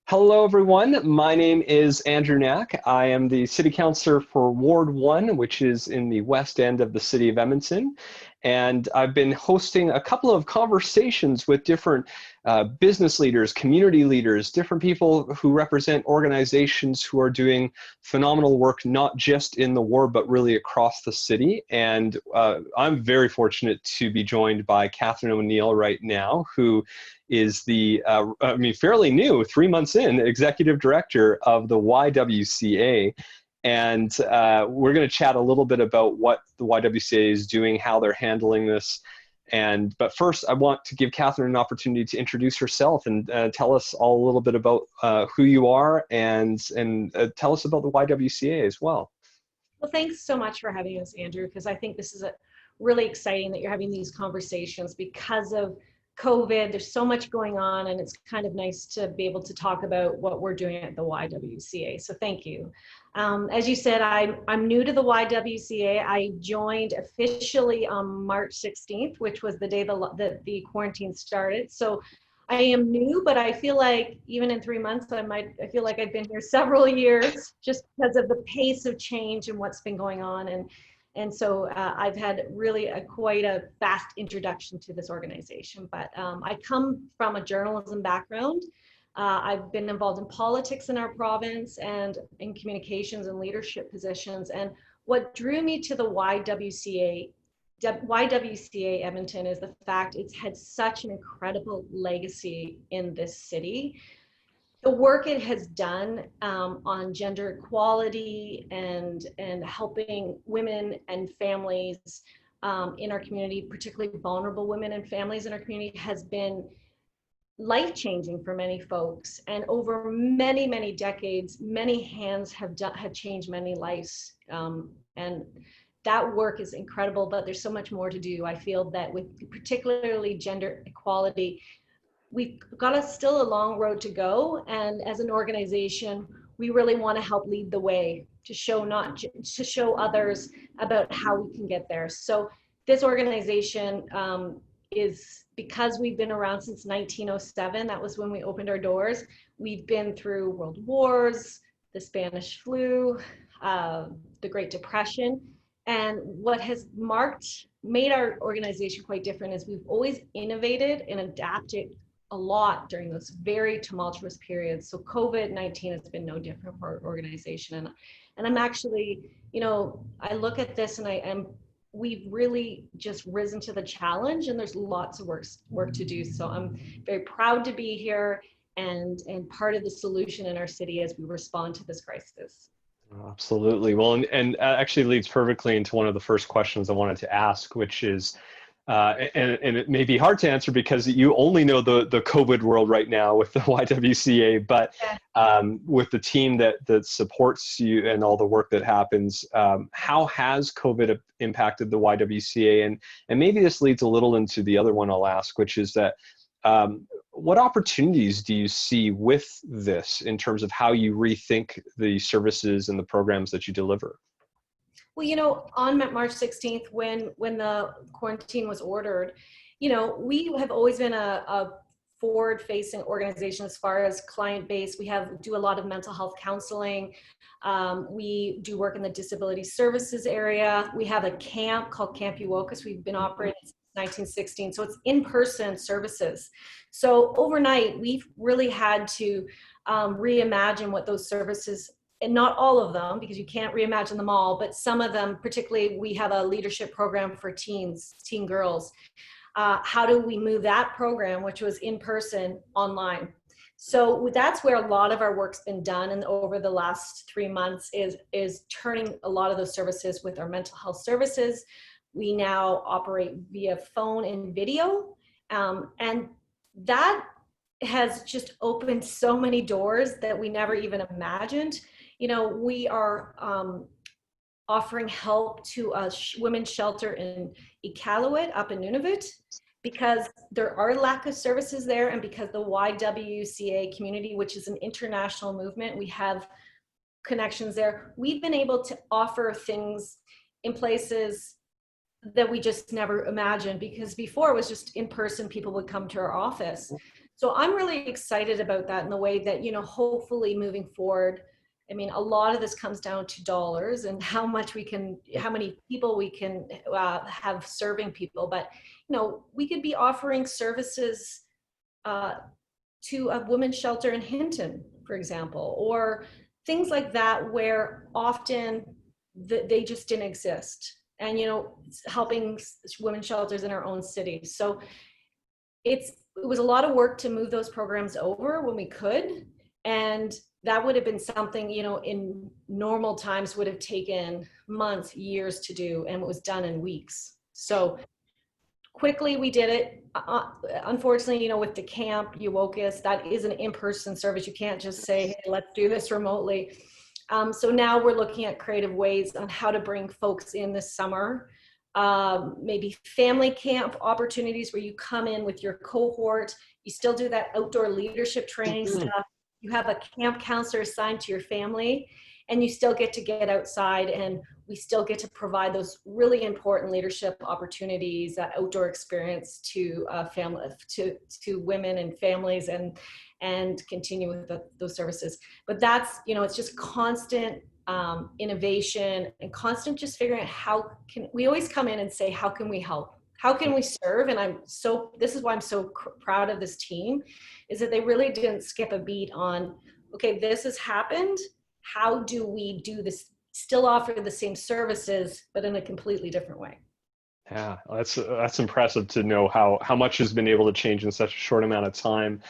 Hello, everyone. My name is Andrew Knack. I am the City Councillor for Ward 1, which is in the west end of the City of Edmonton. And I've been hosting a couple of conversations with different business leaders, community leaders, different people who represent organizations who are doing phenomenal work, not just in the ward, but really across the city. And I'm very fortunate to be joined by Katherine O'Neill right now, who is the, fairly new, 3 months in, executive director of the YWCA. And we're going to chat a little bit about what the YWCA is doing, how they're handling this. But first, I want to give Katherine an opportunity to introduce herself and tell us all a little bit about who you are and tell us about the YWCA as well. Well, thanks so much for having us, Andrew, because I think this is really exciting that you're having these conversations because of COVID. There's so much going on, and it's kind of nice to be able to talk about what we're doing at the YWCA. So thank you. As you said, I'm new to the YWCA. I joined officially on March 16th, which was the day that the quarantine started. So I am new, but I feel like even in 3 months, I feel like I've been here several years just because of the pace of change and what's been going on. And so I've had really quite a fast introduction to this organization. But I come from a journalism background. I've been involved in politics in our province and in communications and leadership positions. And what drew me to the YWCA Edmonton is the fact it's had such an incredible legacy in this city. The work it has done on gender equality and helping women and families in our community, particularly vulnerable women and families in our community, has been life-changing for many folks. And over many, many decades, many hands have changed many lives. And that work is incredible, but there's so much more to do. I feel that with particularly gender equality, we've got still a long road to go, and as an organization, we really want to help lead the way to show others about how we can get there. So this organization is, because we've been around since 1907, that was when we opened our doors. We've been through world wars, the Spanish flu, the Great Depression, and what has made our organization quite different is we've always innovated and adapted a lot during those very tumultuous periods. So COVID-19 has been no different for our organization. And I'm actually, I look at this and we've really just risen to the challenge, and there's lots of work to do. So I'm very proud to be here and part of the solution in our city as we respond to this crisis. Absolutely. Well, and actually leads perfectly into one of the first questions I wanted to ask, which is, and it may be hard to answer because you only know the COVID world right now with the YWCA, but with the team that supports you and all the work that happens, how has COVID impacted the YWCA? And maybe this leads a little into the other one I'll ask, which is that what opportunities do you see with this in terms of how you rethink the services and the programs that you deliver? Well, on March 16th, when the quarantine was ordered, we have always been a forward-facing organization as far as client base. We do a lot of mental health counseling. We do work in the disability services area. We have a camp called Camp YWCA. We've been operating since 1916, so it's in-person services. So overnight, we've really had to reimagine what those services, and not all of them, because you can't reimagine them all, but some of them, particularly we have a leadership program for teen girls. How do we move that program, which was in person, online? So that's where a lot of our work's been done, and over the last 3 months is turning a lot of those services with our mental health services. We now operate via phone and video, and that has just opened so many doors that we never even imagined. We are offering help to a women's shelter in Iqaluit up in Nunavut because there are lack of services there, and because the YWCA community, which is an international movement, we have connections there. We've been able to offer things in places that we just never imagined, because before it was just in person, people would come to our office. So I'm really excited about that in the way that, hopefully moving forward, I mean, a lot of this comes down to dollars and how many people we can have serving people. But, we could be offering services uh, to a women's shelter in Hinton, for example, or things like that, where often they just didn't exist. And, helping women's shelters in our own city. So it was a lot of work to move those programs over when we could. And that would have been something, in normal times would have taken months, years to do, and it was done in weeks. So quickly we did it. Unfortunately, with the camp, YWCA, that is an in-person service. You can't just say, hey, let's do this remotely. So now we're looking at creative ways on how to bring folks in this summer. Maybe family camp opportunities where you come in with your cohort, you still do that outdoor leadership training stuff. You have a camp counselor assigned to your family, and you still get to get outside, and we still get to provide those really important leadership opportunities, that outdoor experience to family, to women and families, and continue with those services. But that's, it's just constant innovation and constant just figuring out we always come in and say, how can we help? How can we serve? And this is why I'm so proud of this team, is that they really didn't skip a beat on, okay, this has happened. How do we do this, still offer the same services, but in a completely different way? Yeah, that's impressive to know how much has been able to change in such a short amount of time.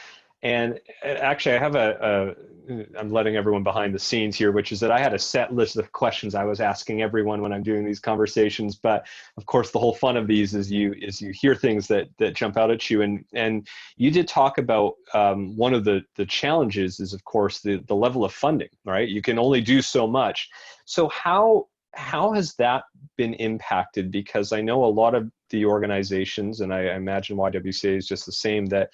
And actually, I have I'm letting everyone behind the scenes here, which is that I had a set list of questions I was asking everyone when I'm doing these conversations. But of course, the whole fun of these is you hear things that jump out at you. And you did talk about one of the challenges is, of course, the level of funding, right? You can only do so much. So how has that been impacted? Because I know a lot of the organizations, and I imagine YWCA is just the same, that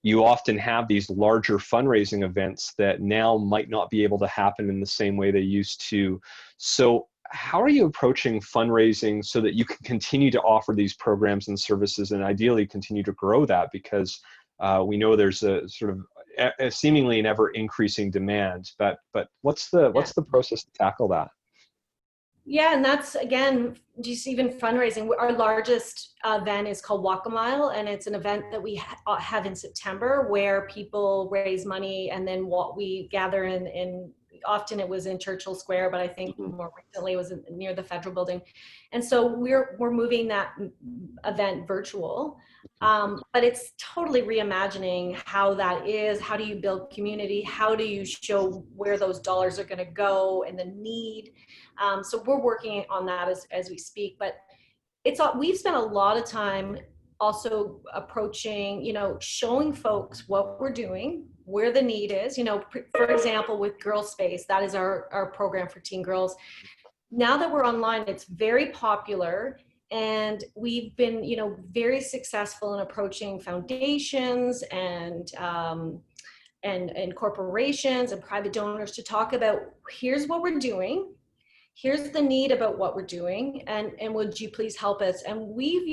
you often have these larger fundraising events that now might not be able to happen in the same way they used to. So how are you approaching fundraising so that you can continue to offer these programs and services, and ideally continue to grow that? Because we know there's a sort of a seemingly an ever increasing demand, but what's the process to tackle that? Yeah, and that's, again, just even fundraising. Our largest event is called Walk a Mile, and it's an event that we have in September where people raise money, and then what we gather in often it was in Churchill Square, but I think more recently it was near the Federal Building. And so we're moving that event virtual. But it's totally reimagining how that is. How do you build community? How do you show where those dollars are going to go and the need? So we're working on that as we speak. But we've spent a lot of time also approaching, showing folks what we're doing, where the need is. For example, with Girl Space, that is our program for teen girls. Now that we're online, it's very popular. And we've been, very successful in approaching foundations and corporations and private donors to talk about, here's what we're doing, here's the need about what we're doing, and would you please help us? And we've,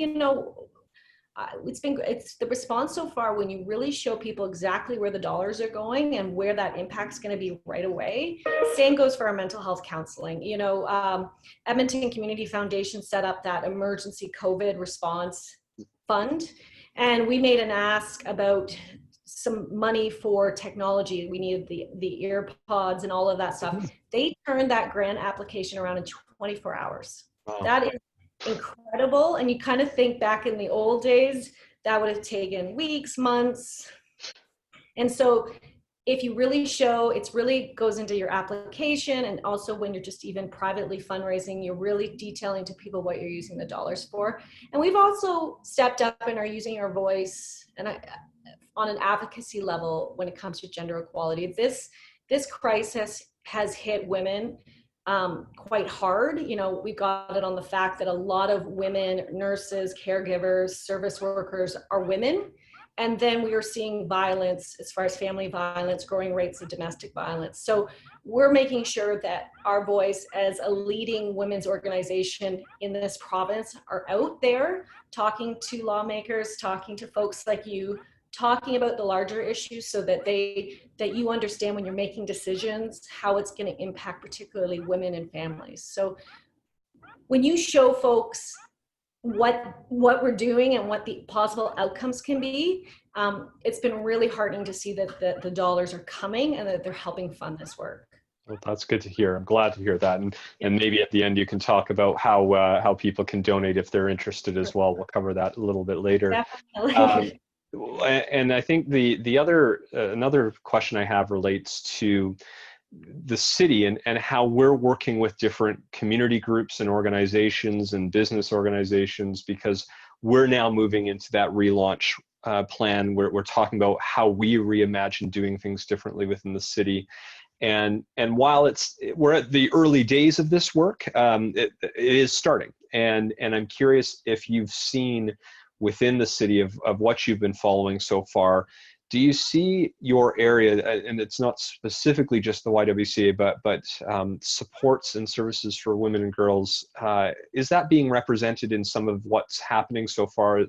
it's the response so far, when you really show people exactly where the dollars are going and where that impact's going to be right away. Same goes for our mental health counseling. Edmonton Community Foundation set up that emergency COVID response fund, and we made an ask about some money for technology. We needed the earpods and all of that stuff. They turned that grant application around in 24 hours. Wow. That is incredible. And you kind of think back in the old days, that would have taken weeks, months. And so if you really show, it's really goes into your application, and also when you're just even privately fundraising, you're really detailing to people what you're using the dollars for. And we've also stepped up and are using our voice on an advocacy level when it comes to gender equality. This crisis has hit women quite hard. We got it on the fact that a lot of women, nurses, caregivers, service workers are women. And then we are seeing violence, as far as family violence, growing rates of domestic violence. So we're making sure that our voice as a leading women's organization in this province are out there talking to lawmakers, talking to folks like you, talking about the larger issues so that you understand when you're making decisions how it's going to impact particularly women and families. So when you show folks what we're doing and what the possible outcomes can be, it's been really heartening to see that the dollars are coming and that they're helping fund this work. Well, that's good to hear. I'm glad to hear that. And maybe at the end you can talk about how people can donate if they're interested as well. We'll cover that a little bit later. Definitely. And I think the other another question I have relates to the city and how we're working with different community groups and organizations and business organizations, because we're now moving into that relaunch plan where we're talking about how we reimagine doing things differently within the city. And while we're at the early days of this work, it is starting. And I'm curious if you've seen within the city of what you've been following so far. Do you see your area, and it's not specifically just the YWCA, but supports and services for women and girls, is that being represented in some of what's happening so far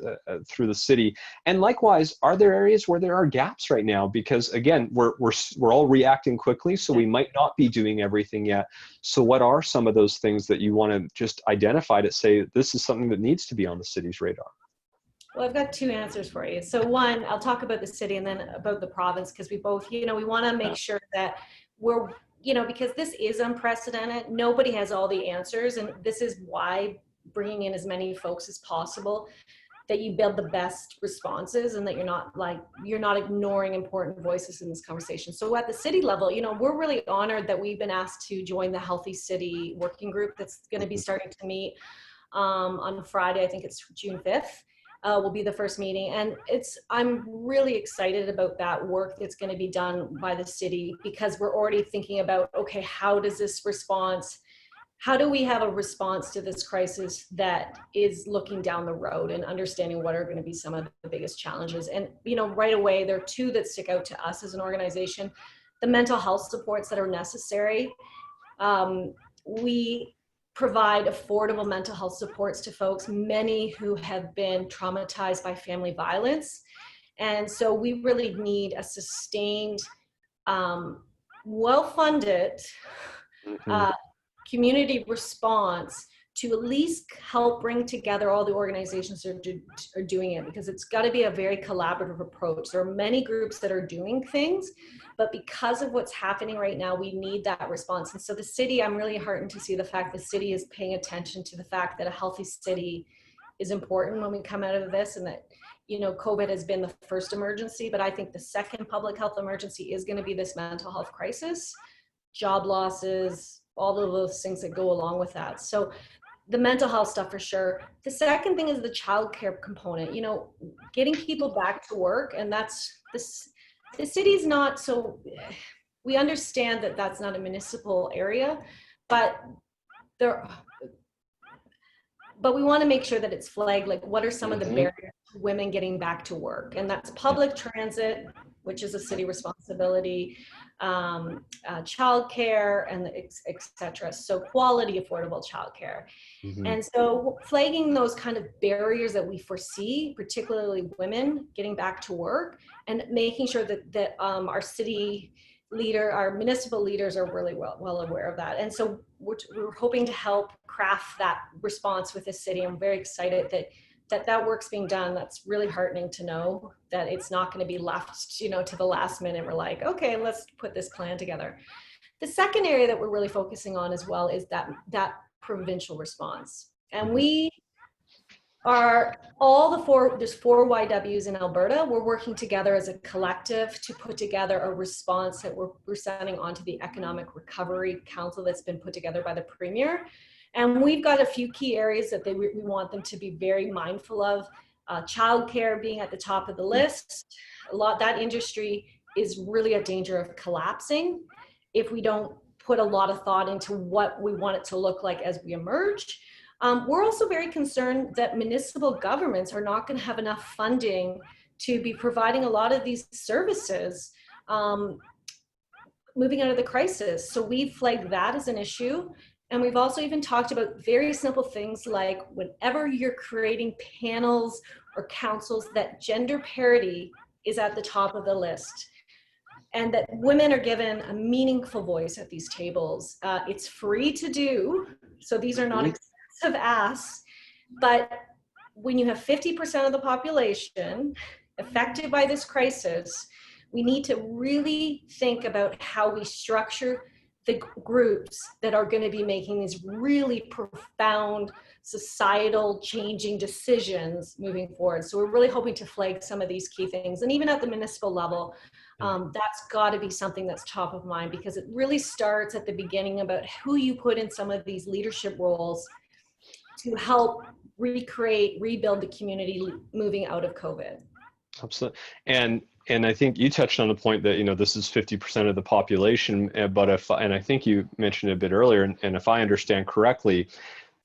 through the city? And likewise, are there areas where there are gaps right now? Because again, we're all reacting quickly, so we might not be doing everything yet. So what are some of those things that you want to just identify to say this is something that needs to be on the city's radar? Well, I've got two answers for you. So one, I'll talk about the city and then about the province, because we both, we want to make sure that we're, because this is unprecedented. Nobody has all the answers. And this is why bringing in as many folks as possible, that you build the best responses and that you're not ignoring important voices in this conversation. So at the city level, we're really honored that we've been asked to join the Healthy City Working Group that's going to be starting to meet on Friday. I think it's June 5th. Will be the first meeting, and I'm really excited about that work that's going to be done by the city, because we're already thinking about, okay, how do we have a response to this crisis that is looking down the road and understanding what are going to be some of the biggest challenges. And right away there are two that stick out to us as an organization: the mental health supports that are necessary. We provide affordable mental health supports to folks, many who have been traumatized by family violence. And so we really need a sustained, well-funded community response to at least help bring together all the organizations that are doing it, because it's got to be a very collaborative approach. There are many groups that are doing things, but because of what's happening right now, we need that response. And so the city, I'm really heartened to see the fact the city is paying attention to the fact that a healthy city is important when we come out of this, and that, COVID has been the first emergency, but I think the second public health emergency is going to be this mental health crisis, job losses, all of those things that go along with that. So the mental health stuff for sure. The second thing is the childcare component, getting people back to work. And that's the city's not, so we understand that that's not a municipal area, but we want to make sure that it's flagged, like what are some of the barriers to women getting back to work? And that's public transit, which is a city responsibility, childcare, and et cetera. So quality, affordable childcare. And so flagging those kind of barriers that we foresee, particularly women getting back to work, and making sure that our city leader, our municipal leaders are really well aware of that. And so we're hoping to help craft that response with the city. I'm very excited that work's being done. That's really heartening to know that it's not going to be left, to the last minute. We're like, okay, let's put this plan together. The second area that we're really focusing on as well is that provincial response. And we are there's 4 YWs in Alberta. We're working together as a collective to put together a response that we're sending on to the Economic Recovery Council that's been put together by the Premier. And we've got a few key areas that we want them to be very mindful of. Childcare being at the top of the list. That industry is really at danger of collapsing if we don't put a lot of thought into what we want it to look like as we emerge. We're also very concerned that municipal governments are not going to have enough funding to be providing a lot of these services moving out of the crisis. So we've flagged that as an issue. And we've also even talked about very simple things like whenever you're creating panels or councils, that gender parity is at the top of the list, and that women are given a meaningful voice at these tables. It's free to do, so these are not expensive asks, but when you have 50% of the population affected by this crisis, we need to really think about how we structure the groups that are going to be making these really profound societal changing decisions moving forward. So we're really hoping to flag some of these key things. And even at the municipal level, that's got to be something that's top of mind, because it really starts at the beginning about who you put in some of these leadership roles to help recreate, rebuild the community moving out of COVID. Absolutely. And I think you touched on the point that, you know, this is 50% of the population, but and I think you mentioned it a bit earlier, and if I understand correctly,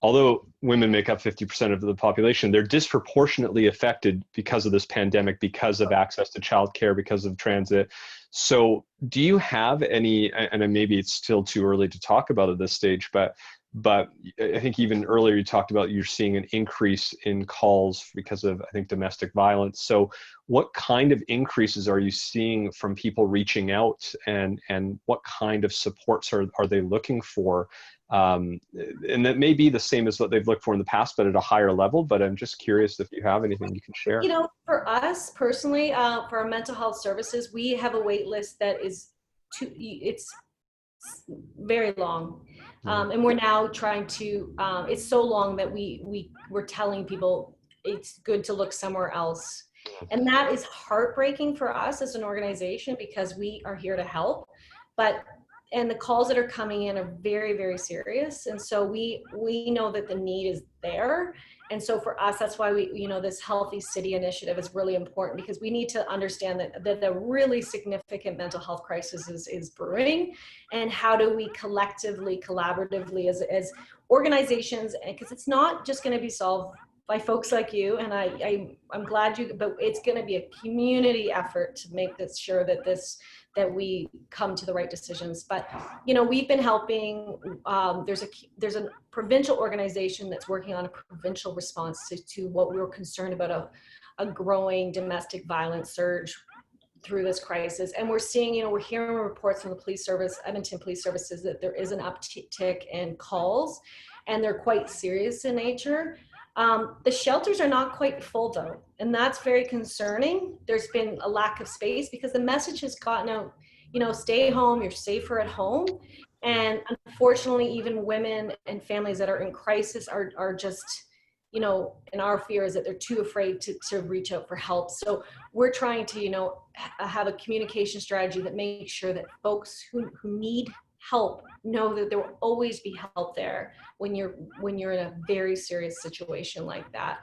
although women make up 50% of the population, they're disproportionately affected because of this pandemic, because of access to childcare, because of transit. So do you have any, and maybe it's still too early to talk about at this stage, but I think even earlier you talked about you're seeing an increase in calls because of, I think, domestic violence. So what kind of increases are you seeing from people reaching out, and what kind of supports are they looking for? And that may be the same as what they've looked for in the past, but at a higher level. But I'm just curious if you have anything you can share. You know, for us personally, for our mental health services, we have a wait list that is it's very long. And we're now trying to, it's so long that we're telling people it's good to look somewhere else. And that is heartbreaking for us as an organization, because we are here to help. And the calls that are coming in are very, very serious. And so we know that the need is there. And so for us, that's why this Healthy City initiative is really important, because we need to understand that a really significant mental health crisis is brewing. And how do we collectively, collaboratively as organizations, because it's not just going to be solved by folks like you, and I'm glad but it's going to be a community effort to make this sure that we come to the right decisions. But we've been helping. There's a provincial organization that's working on a provincial response to what we were concerned about, a growing domestic violence surge through this crisis. And we're seeing, we're hearing reports from the police service, Edmonton Police Services, that there is an uptick in calls, and they're quite serious in nature. The shelters are not quite full though, and that's very concerning. There's been a lack of space because the message has gotten out, stay home, you're safer at home. And unfortunately, even women and families that are in crisis are just, and our fear is that they're too afraid to reach out for help. So we're trying to, have a communication strategy that makes sure that folks who need help know that there will always be help there when you're in a very serious situation like that.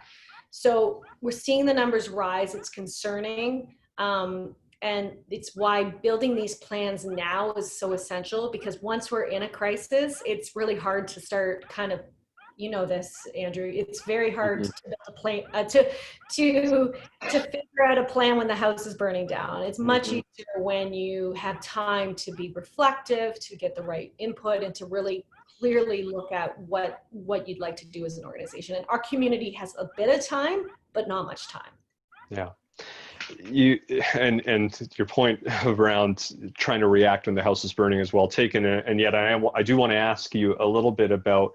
So we're seeing the numbers rise. It's concerning. And it's why building these plans now is so essential, because once we're in a crisis, it's really hard to start kind of, this, Andrew, it's very hard to build a plan, to figure out a plan when the house is burning down. It's much easier when you have time to be reflective, to get the right input, and to really clearly look at what you'd like to do as an organization. And our community has a bit of time, but not much time. Yeah. And your point around trying to react when the house is burning is well taken. And yet I do want to ask you a little bit about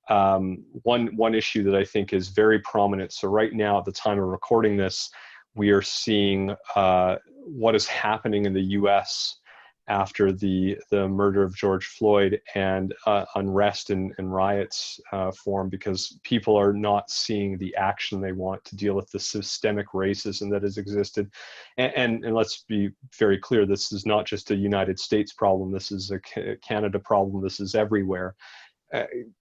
one issue that I think is very prominent. So right now, at the time of recording this, we are seeing what is happening in the U.S. after the murder of George Floyd, and unrest and riots form because people are not seeing the action they want to deal with the systemic racism that has existed. And let's be very clear, this is not just a United States problem. This is a Canada problem. This is everywhere.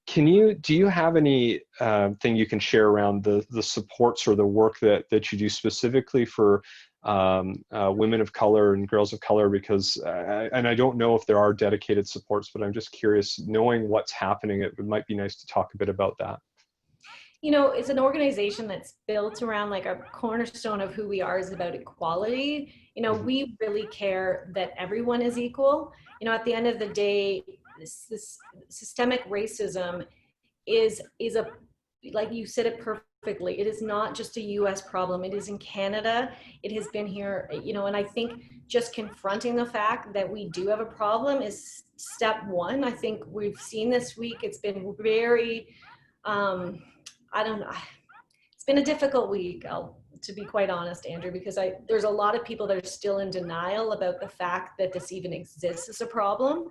Do you have any thing you can share around the supports or the work that you do specifically for women of color and girls of color? Because, and I don't know if there are dedicated supports, but I'm just curious, knowing what's happening, it might be nice to talk a bit about that. It's an organization that's built around, like, our cornerstone of who we are is about equality. We really care that everyone is equal. At the end of the day, this systemic racism is a, like you said it perfectly, perfectly. It is not just a US problem. It is in Canada. It has been here, you know, and I think just confronting the fact that we do have a problem is step one. I think we've seen this week, it's been very, I don't know, it's been a difficult week, to be quite honest, Andrew, because there's a lot of people that are still in denial about the fact that this even exists as a problem.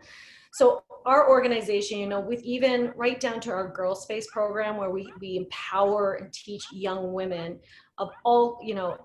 So our organization, you know, with even right down to our Girl Space program, where we empower and teach young women of all, you know,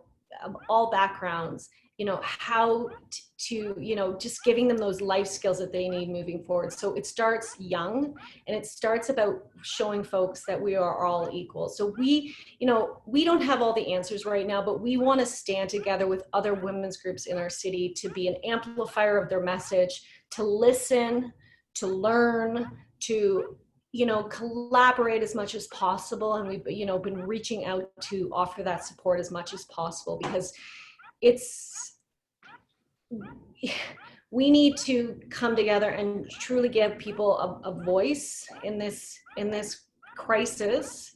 of all backgrounds, you know, how to, you know, just giving them those life skills that they need moving forward. So it starts young, and it starts about showing folks that we are all equal. So we, you know, we don't have all the answers right now, but we want to stand together with other women's groups in our city to be an amplifier of their message, to listen, to learn, to, you know, collaborate as much as possible. And we've, you know, been reaching out to offer that support as much as possible, because we need to come together and truly give people a voice in this crisis,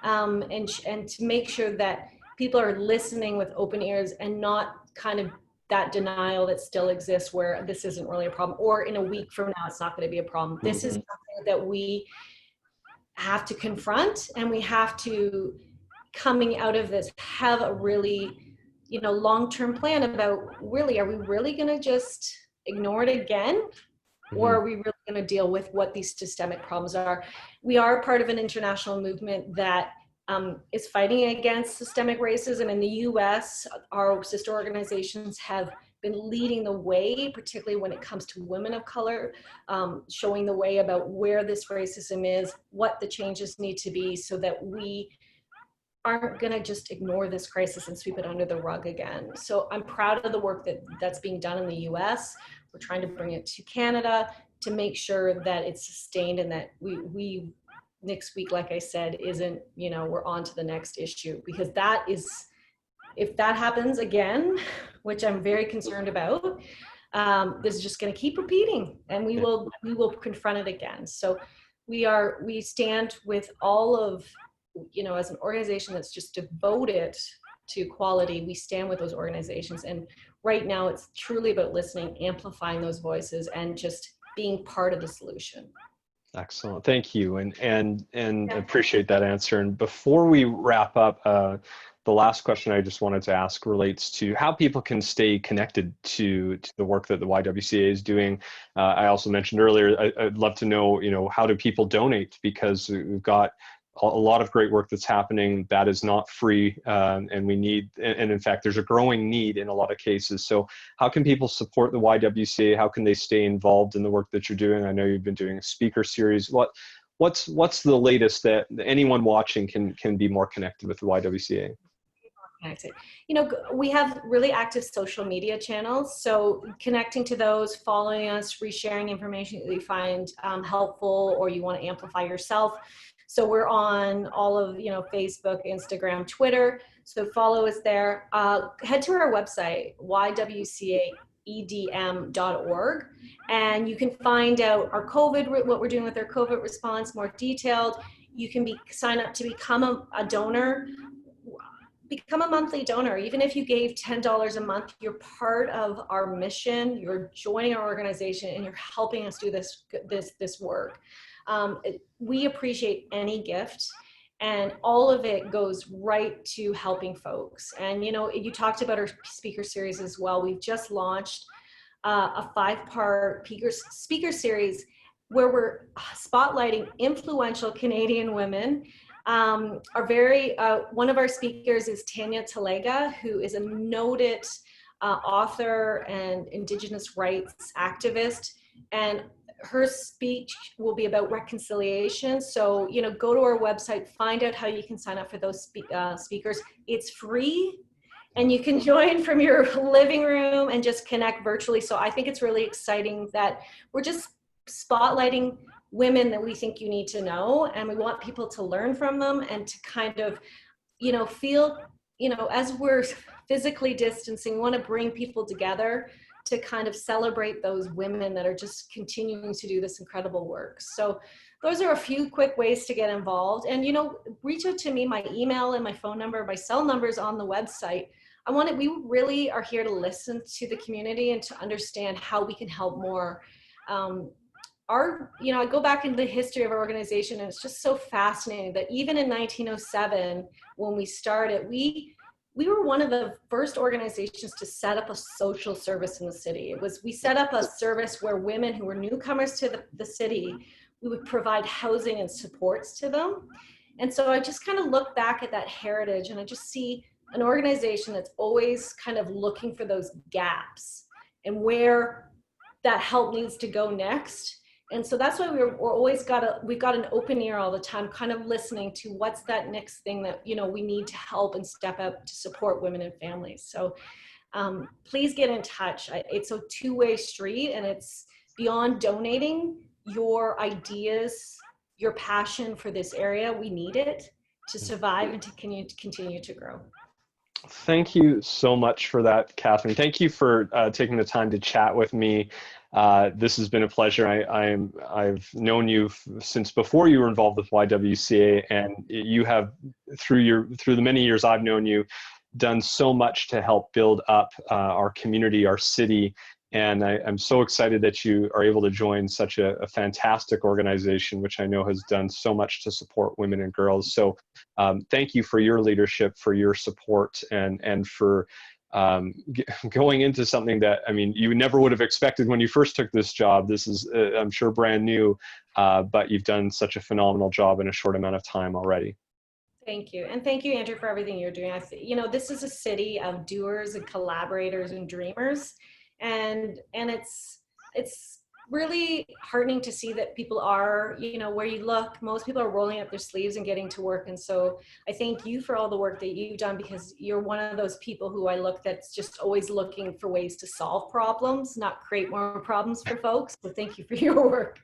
and to make sure that people are listening with open ears and not kind of that denial that still exists where this isn't really a problem, or in a week from now it's not going to be a problem. Mm-hmm. This is something that we have to confront, and we have to, coming out of this, have a really, you know, long-term plan about, really, are we really going to just ignore it again? Mm-hmm. Or are we really going to deal with what these systemic problems are? We are part of an international movement that is fighting against systemic racism. In the US, our sister organizations have been leading the way, particularly when it comes to women of color, showing the way about where this racism is, what the changes need to be, so that we aren't going to just ignore this crisis and sweep it under the rug again. So I'm proud of the work that's being done in the US. We're trying to bring it to Canada to make sure that it's sustained, and that we next week, like I said, isn't, you know, we're on to the next issue, because that is, if that happens again, which I'm very concerned about, this is just going to keep repeating, and we will confront it again. So we stand with all of, you know, as an organization that's just devoted to equality, we stand with those organizations. And right now it's truly about listening, amplifying those voices, and just being part of the solution. Excellent. Thank you. And appreciate that answer. And before we wrap up, the last question I just wanted to ask relates to how people can stay connected to the work that the YWCA is doing. I also mentioned earlier, I'd love to know, you know, how do people donate? Because we've got a lot of great work that's happening that is not free, and we need, and in fact, there's a growing need in a lot of cases. So how can people support the YWCA? How can they stay involved in the work that you're doing? I know you've been doing a speaker series. What's the latest that anyone watching can be more connected with the YWCA? You know, we have really active social media channels, so connecting to those, following us, resharing information that you find helpful, or you want to amplify yourself. So we're on all of, you know, Facebook, Instagram, Twitter. So follow us there. Head to our website, YWCAEDM.org, and you can find out our COVID, what we're doing with our COVID response, more detailed. You can sign up to become a donor. Become a monthly donor. Even if you gave $10 a month, you're part of our mission, you're joining our organization, and you're helping us do this work. We appreciate any gift, and all of it goes right to helping folks. And, you know, you talked about our speaker series as well. We've just launched a 5-part speaker series where we're spotlighting influential Canadian women. One of our speakers is Tanya Talega, who is a noted author and Indigenous rights activist, and her speech will be about reconciliation. So, you know, go to our website, find out how you can sign up for those speakers. It's free, and you can join from your living room and just connect virtually. So I think it's really exciting that we're just spotlighting women that we think you need to know, and we want people to learn from them, and to kind of, you know, feel, you know, as we're physically distancing, we want to bring people together to kind of celebrate those women that are just continuing to do this incredible work. So those are a few quick ways to get involved. And, you know, reach out to me. My email and my phone number, my cell number is on the website. We really are here to listen to the community and to understand how we can help more. I go back into the history of our organization, and it's just so fascinating that even in 1907, when we started, we were one of the first organizations to set up a social service in the city. We set up a service where women who were newcomers to the city, we would provide housing and supports to them. And so I just kind of look back at that heritage, and I just see an organization that's always kind of looking for those gaps and where that help needs to go next. And so that's why we've got an open ear all the time, kind of listening to what's that next thing that, you know, we need to help and step up to support women and families. So please get in touch. It's a two-way street, and it's beyond donating your ideas, your passion for this area. We need it to survive and to continue to grow. Thank you so much for that, Katherine. Thank you for taking the time to chat with me. This has been a pleasure. I've known you since before you were involved with YWCA, and you have, through the many years I've known you, done so much to help build up our community, our city. And I'm so excited that you are able to join such a fantastic organization, which I know has done so much to support women and girls. So thank you for your leadership, for your support, and for going into something that, I mean, you never would have expected when you first took this job. This is, I'm sure, brand new, but you've done such a phenomenal job in a short amount of time already. Thank you. And thank you, Andrew, for everything you're doing. You know, this is a city of doers and collaborators and dreamers. And it's really heartening to see that people are, you know, where you look, most people are rolling up their sleeves and getting to work. And so I thank you for all the work that you've done, because you're one of those people who I look that's just always looking for ways to solve problems, not create more problems for folks. So thank you for your work.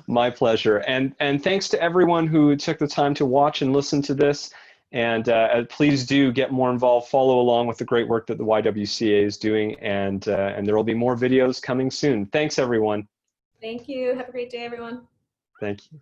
My pleasure. And thanks to everyone who took the time to watch and listen to this. And please do get more involved, follow along with the great work that the YWCA is doing, and there will be more videos coming soon. Thanks, everyone. Thank you. Have a great day, everyone. Thank you.